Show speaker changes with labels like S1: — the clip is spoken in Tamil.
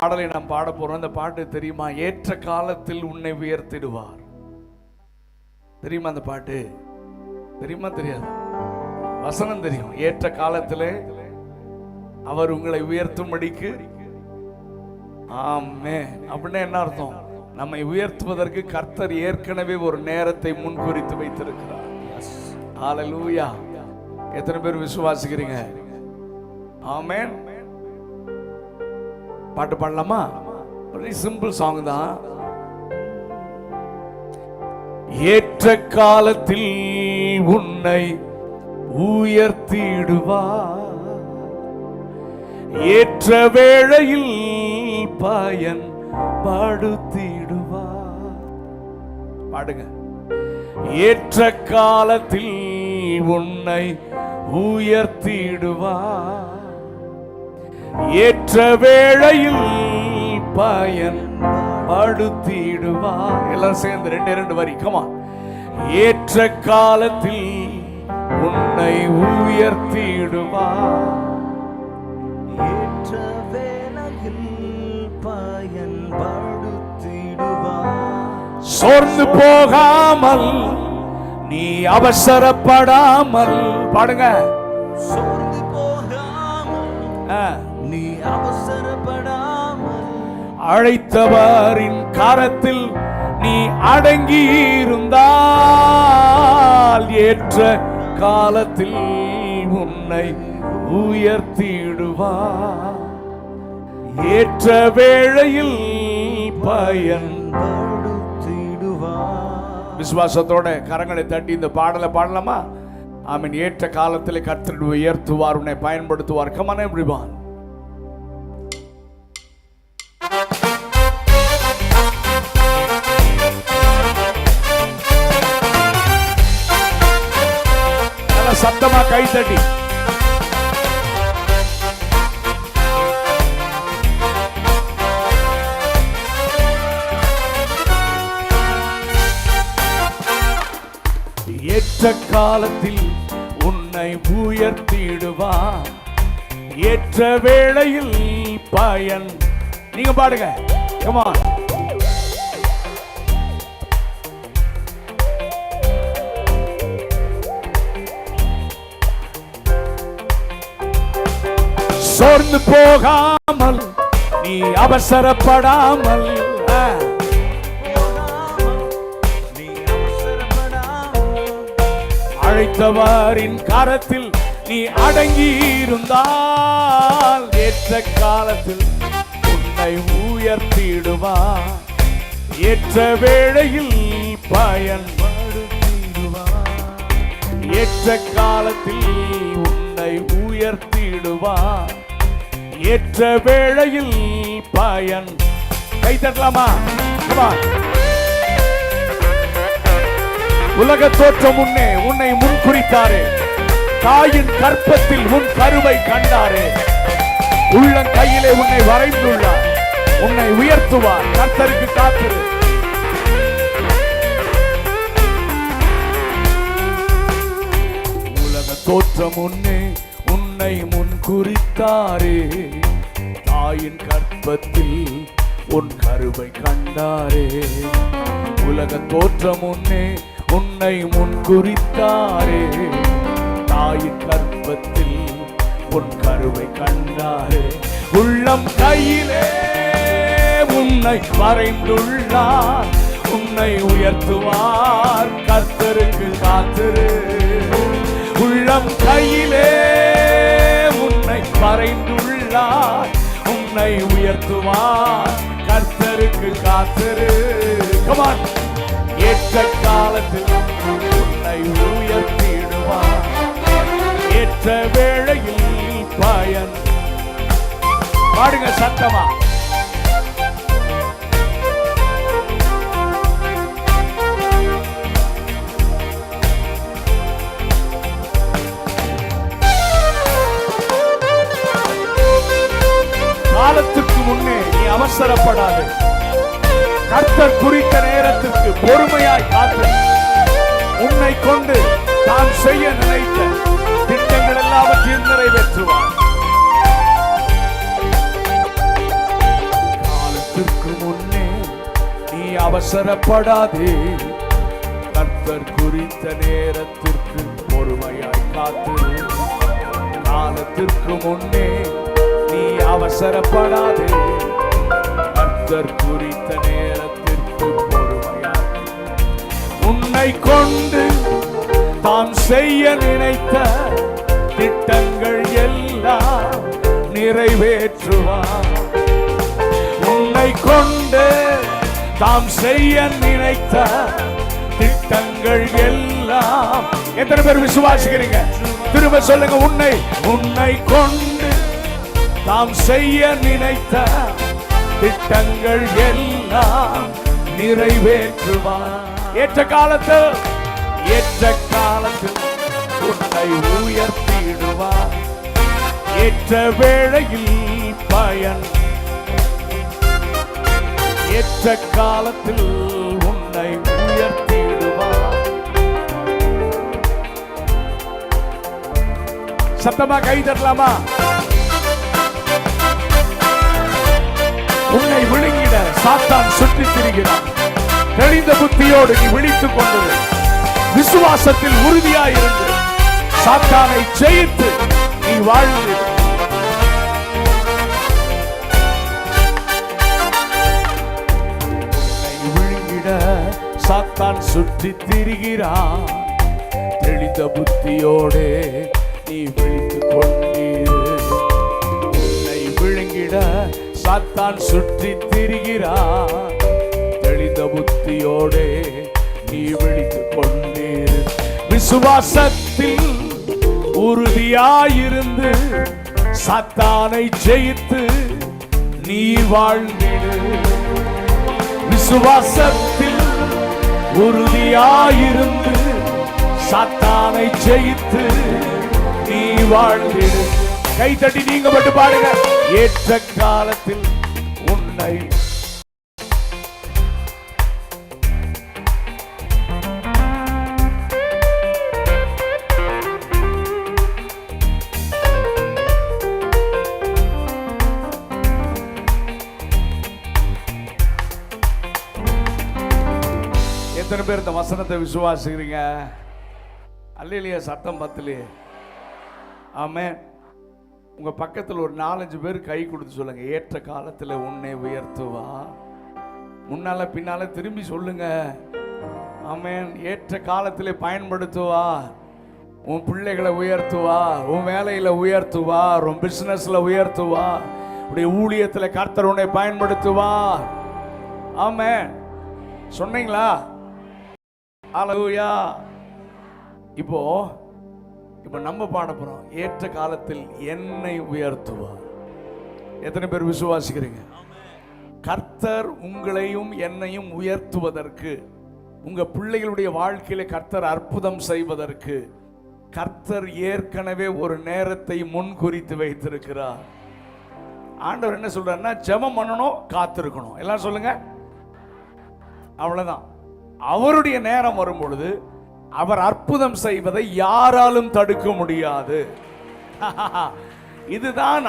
S1: பாடலை நாம் பாட போறோம். அந்த பாட்டு தெரியுமா? ஏற்ற காலத்தில் உன்னை உயர்த்திடுவார். தெரியுமா அந்த பாட்டு? தெரியுமா தெரியாது? வசனம் தெரியும். ஏற்ற காலத்திலே அவர் உங்களை உயர்த்தும்படிக்கு. ஆமே. அப்படின்னா என்ன அர்த்தம்? நம்மை உயர்த்துவதற்கு கர்த்தர் ஏற்கனவே ஒரு நேரத்தை முன்குறித்து வைத்திருக்கிறார். ஹல்லேலூயா. எத்தனை பேர் விசுவாசிக்கிறீங்க? ஆமென். பாட்டு பாடலாமா? ஒரு சிம்பிள் சாங் தான். ஏற்ற காலத்தில் உன்னை உயர்த்திடுவார், ஏற்ற வேளையில் பயன் படுத்திடுவார். பாடுங்க. ஏற்ற காலத்தில் உன்னை உயர்த்திடுவார், ஏற்ற வேளையில் பயன் படுத்திடுவார். எல்லாம் சேர்ந்து ரெண்டு வரி. கமா. ஏற்ற காலத்தில் உன்னை உயர்த்திடுவார்,
S2: ஏற்ற வேளையில் பயன் படுத்திடுவார்.
S1: சோர்ந்து போகாமல் நீ அவசரப்படாமல். பாடுங்க.
S2: சோர்ந்து போகாமல் நீ அவசரப்படாமல்,
S1: அழைத்தவரின் கரத்தில் நீ அடங்கி இருந்தால் ஏற்ற காலத்தில் உன்னை உயர்த்திடுவார், ஏற்ற வேளையில் பயன் படுத்திடுவார். விசுவாசத்தோட கரங்களை தட்டி இந்த பாடலை பாடலாமா? ஆமென். ஏற்ற காலத்தில் கர்த்தர் உயர்த்துவார், உன்னை பயன்படுத்துவார். Come on everyone. சத்தமா கை தட்டி. ஏற்ற காலத்தில் உன்னை உயர்த்திடுவார், ஏற்ற வேளையில் பயன். நீங்க பாடுங்க. Come on. சோர்ந்து போகாமல் நீ அவசரப்படாமல், அழைத்தவரின் கரத்தில் நீ அடங்கி இருந்தால் ஏற்ற காலத்தில் உன்னை உயர்த்திடுவார், ஏற்ற வேளையில் பயன் படுத்திடுவார், ஏற்ற காலத்தில் உன்னை உயர்த்திடுவார், ஏற்ற வேளையில் பயன். கை தட்டலாமா? உலக தோற்றம் முன்னே உன்னை முன்குறித்தாரே, தாயின் கற்பத்தில் உன் கருவை கண்டாரே, உள்ளங்கையிலே உன்னை வரைந்துள்ளார், உன்னை உயர்த்துவார். கர்த்தருக்கு காத்திரு. உலக தோற்றம் முன்னே உன்னை முன்குறித்தாரே, தாயின் கற்பத்தில் உன் கருவை கண்டாரே, உலக தோற்றம் முன்னே உன்னை முன்குறித்தாரே, தாயின் கற்பத்தில் உன் கருவை கண்டாரே, உள்ளம் கையிலே உன்னை வரைந்துள்ளார், உன்னை உயர்த்துவார். கர்த்தருக்கு காத்திரு. உள்ளம் கையிலே உன்னை வரைந்துள்ளார், உன்னை உயர்த்துவார். கர்த்தருக்கு காத்திரு. Come on. ஏற்ற காலத்தில் உன்னை உயர்த்திடுவார், ஏற்ற வேளையில் பயன். பாடுங்க சத்தமா. காலத்துக்கு முன்னே நீ அவசரப்படாது. கர்த்தர் குறித்த நேரத்திற்கு பொறுமையாய் காத்து உன்னை கொண்டு தான் செய்ய நினைத்த திட்டங்கள் எல்லாவற்றையும் நிறைவேற்றுவார். அவசரப்படாதே, கர்த்தர் குறித்த நேரத்திற்கு பொறுமையாய் காத்திரு. காலத்திற்கு முன்னே நீ அவசரப்படாதே, கர்த்தர் குறித்த நேரத்திற்கு பொறுமையாய். உன்னை கொண்டு தாம் செய்ய நினைத்த திட்டங்கள் எல்லாம் நிறைவேற்றுவார். உன்னை கொண்டு தாம் செய்ய நினைத்த திட்டங்கள் எல்லாம். எத்தனை பேர் விசுவாசிக்கிறீங்க? திரும்ப சொல்லுங்க. உன்னை கொண்டு தாம் செய்ய நினைத்த திட்டங்கள் எல்லாம் நிறைவேற்றுவார். ஏற்ற காலத்தில் உன்னை உயர்த்திடுவார். ஏற்ற வேளையில் பயன். ஏற்ற காலத்தில் உன்னை உயர்த்திடுவார். சத்தமா கை தட்டலாமா? உன்னை விழுங்கிட சாத்தான் சுற்றி திரிகிறான். தெளிந்த புத்தியோடு நீ விழித்துக் கொண்டது, விசுவாசத்தில் உறுதியாயிருந்து சாத்தானை ஜெயித்து நீ வாழ்ந்து. உன்னை விழுங்கிட சாத்தான் சுற்றி திரிகிறான். தெளிந்த புத்தியோடு நீ விழித்துக் கொண்டீரு. உன்னை விழுங்கிட சாத்தான் சுற்றி திரிகிறான். தெளிந்த புத்தியோடு நீ விழித்துக் கொண்டீரு. விசுவாசத்தில் உறுதியாயிருந்து சாத்தானை ஜெயித்து நீ வாழ்ந்திடு. விசுவாசத்தில் உறுதியாயிருந்து சாத்தானை ஜெயித்து நீ வாழ்ந்திடு. கை தட்டி நீங்க மட்டும் பாருங்க. ஏற்ற காலத்தில் உன்னை. எத்தனை பேர் இந்த வசனத்தை விசுவாசிக்கிறீங்க? அல்லேலூயா. சத்தம் பத்தலையே. ஆமென். உங்க பக்கத்தில் ஒரு 4-5 பேர் கை கொடுத்து சொல்லுங்க. ஏற்ற காலத்தில் உன்னை உயர்த்துவா. முன்னால பின்னால திரும்பி சொல்லுங்க. ஆமென். ஏற்ற காலத்தில் பயன்படுத்துவா. உன் பிள்ளைகளை உயர்த்துவா, உன் வேலையில உயர்த்துவா, உன் பிசினஸ்ல உயர்த்துவா, உடைய ஊழியத்தில் கர்த்தர் உன்னை பயன்படுத்துவார். ஆமென். சொன்னீங்களா? அல்லேலூயா. இப்போ நம்ம பாட போறோம். ஏற்ற காலத்தில் என்னை உயர்த்துவார். எத்தனை பேர் விசுவாசிக்கிறீங்க? கர்த்தர் உங்களையும் என்னையும் உயர்த்துவதற்கு, உங்க பிள்ளைகளுடைய வாழ்க்கையில கர்த்தர் அற்புதம் செய்வதற்கு கர்த்தர் ஏற்கனவே ஒரு நேரத்தை முன்குறித்து வைத்திருக்கிறார். ஆண்டவர் என்ன சொல்றாருன்னா, ஜெபம் பண்ணணும், காத்திருக்கணும். எல்லாம் சொல்லுங்க. அவ்வளவுதான். அவருடைய நேரம் வரும் பொழுது அவர் அற்புதம் செய்வதை யாராலும் தடுக்க முடியாது. இதுதான்